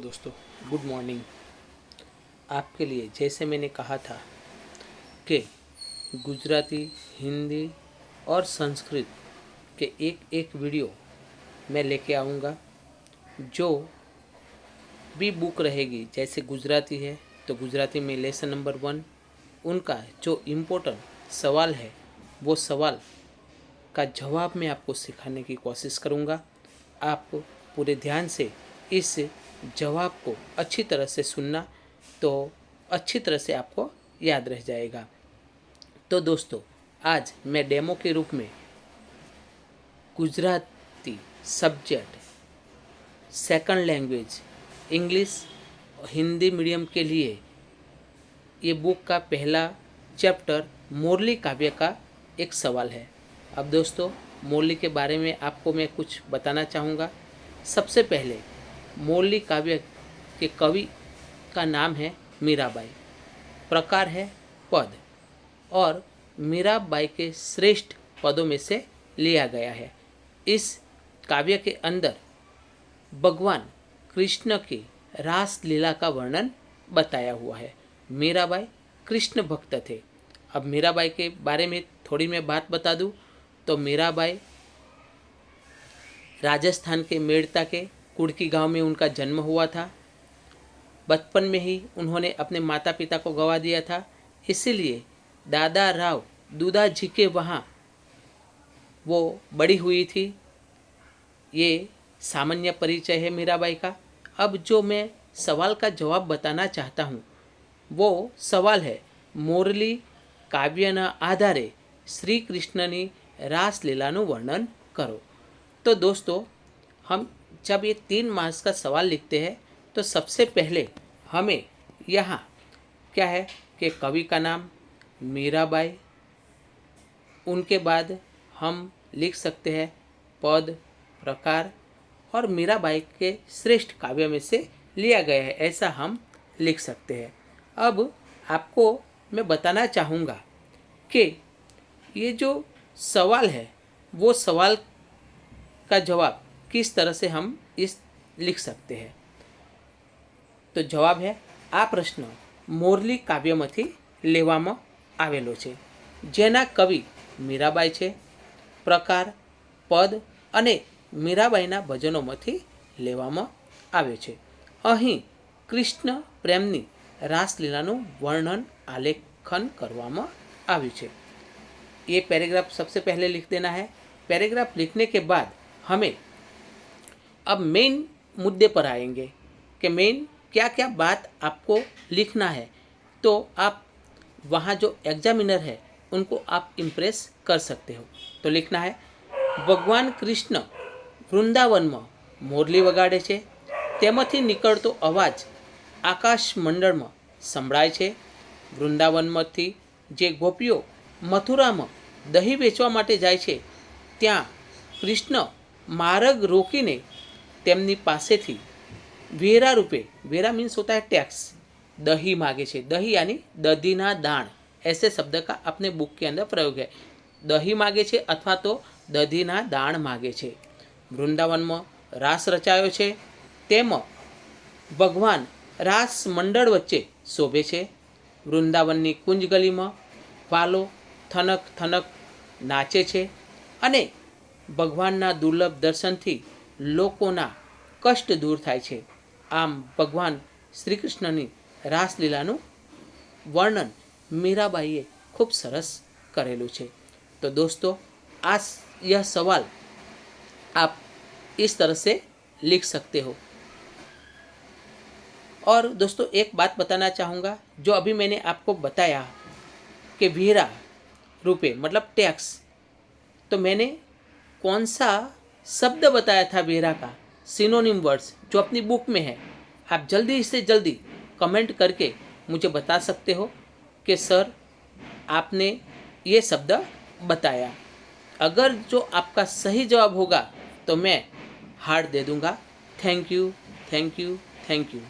दोस्तों, good morning. आपके लिए जैसे मैंने कहा था कि गुजराती, हिंदी और संस्कृत के एक एक वीडियो मैं लेके आऊँगा। जो भी बुक रहेगी, जैसे गुजराती है तो गुजराती में लेसन नंबर 1, उनका जो इम्पोर्टेंट सवाल है वो सवाल का जवाब मैं आपको सिखाने की कोशिश करूँगा। आप पूरे ध्यान से इस जवाब को अच्छी तरह से सुनना, तो अच्छी तरह से आपको याद रह जाएगा। तो दोस्तों, आज मैं डेमो के रूप में Gujarati subject second language English Hindi medium के लिए ये बुक का पहला चैप्टर मोरली काव्य का एक सवाल है। अब दोस्तों, मोरली के बारे में आपको मैं कुछ बताना चाहूँगा। सबसे पहले मोरली काव्य के कवि का नाम है मीराबाई, प्रकार है पद, और मीराबाई के श्रेष्ठ पदों में से लिया गया है। इस काव्य के अंदर भगवान कृष्ण की रास लीला का वर्णन बताया हुआ है। मीराबाई कृष्ण भक्त थे। अब मीराबाई के बारे में थोड़ी मैं बात बता दूं तो मीराबाई राजस्थान के मेड़ता के कुड़की गांव में उनका जन्म हुआ था। बचपन में ही उन्होंने अपने माता पिता को गंवा दिया था, इसीलिए दादा राव दूधा जी के वहाँ वो बड़ी हुई थी। ये सामान्य परिचय है मीराबाई का। अब जो मैं सवाल का जवाब बताना चाहता हूँ वो सवाल है, मोरली કાવ્યના આધારે શ્રી કૃષ્ણની રાસલીલાનું વર્ણન કરો। तो दोस्तों, हम जब ये 3 मार्क्स का सवाल लिखते हैं तो सबसे पहले हमें यहाँ क्या है कि कवि का नाम मीराबाई, उनके बाद हम लिख सकते हैं पद, प्रकार और मीराबाई के श्रेष्ठ काव्य में से लिया गया है, ऐसा हम लिख सकते हैं। अब आपको मैं बताना चाहूँगा कि ये जो सवाल है वो सवाल का जवाब किस तरह से हम इस लिख सकते हैं। तो जवाब है, આ પ્રશ્ન મોરલી કાવ્યમાંથી લેવામાં આવેલો છે, જેના કવિ મીરાબાઈ છે। પ્રકાર પદ અને મીરાબાઈના ભજનોમાંથી લેવામાં આવ્યો છે। અહીં કૃષ્ણ પ્રેમની રાસલીલાનું વર્ણન આલેખન કરવામાં આવ્યું છે। ये पैराग्राफ सबसे पहले लिख देना है। पैराग्राफ लिखने के बाद हमें अब मेन मुद्दे पर आएंगे कि मेन क्या क्या बात आपको लिखना है। तो आप वहाँ जो एग्जामिनर है उनको आप इम्प्रेस कर सकते हो। तो लिखना है, भगवान कृष्ण वृंदावનમાં મોરલી વગાડે છે, તેમાંથી નીકળતો અવાજ આકાશ મંડળમાં સંભળાય છે। વૃંદાવનમાંથી જે ગોપીઓ મથુરામાં દહીં વેચવા માટે જાય છે, ત્યાં કૃષ્ણ માર્ગ રોકીને તેમની પાસેથી વેરા રૂપે, वेरा मीन्स होता है टैक्स, दही मांगे छे। दही यानी दधीना दाण, ऐसे शब्द का अपने बुक के अंदर प्रयोग है। दही मांगे छे अथवा तो दधीना दाण मांगे छे। वृंदावन में रास रचायो छे, तेम भगवान रास मंडल वच्चे शोभे छे। वृंदावननी कुंज गली में वालो थनक थनक नाचे छे अने भगवानना दुर्लभ दर्शनथी लोकोना कष्ट दूर थाय छे। आम भगवान श्री कृष्णनी रासलीलाનું वर्णन मीराबाईए खूब सरस करेलू छे। तो दोस्तों, यह सवाल आप इस तरह से लिख सकते हो। और दोस्तों, एक बात बताना चाहूँगा, जो अभी मैंने आपको बताया कि वेरा रुपए मतलब टैक्स, तो मैंने कौन सा शब्द बताया था वेरा का, सिनोनिम वर्ड्स जो अपनी बुक में है। आप जल्दी से जल्दी कमेंट करके मुझे बता सकते हो कि सर आपने ये शब्द बताया। अगर जो आपका सही जवाब होगा तो मैं हार्ट दे दूँगा। Thank you, thank you, thank you.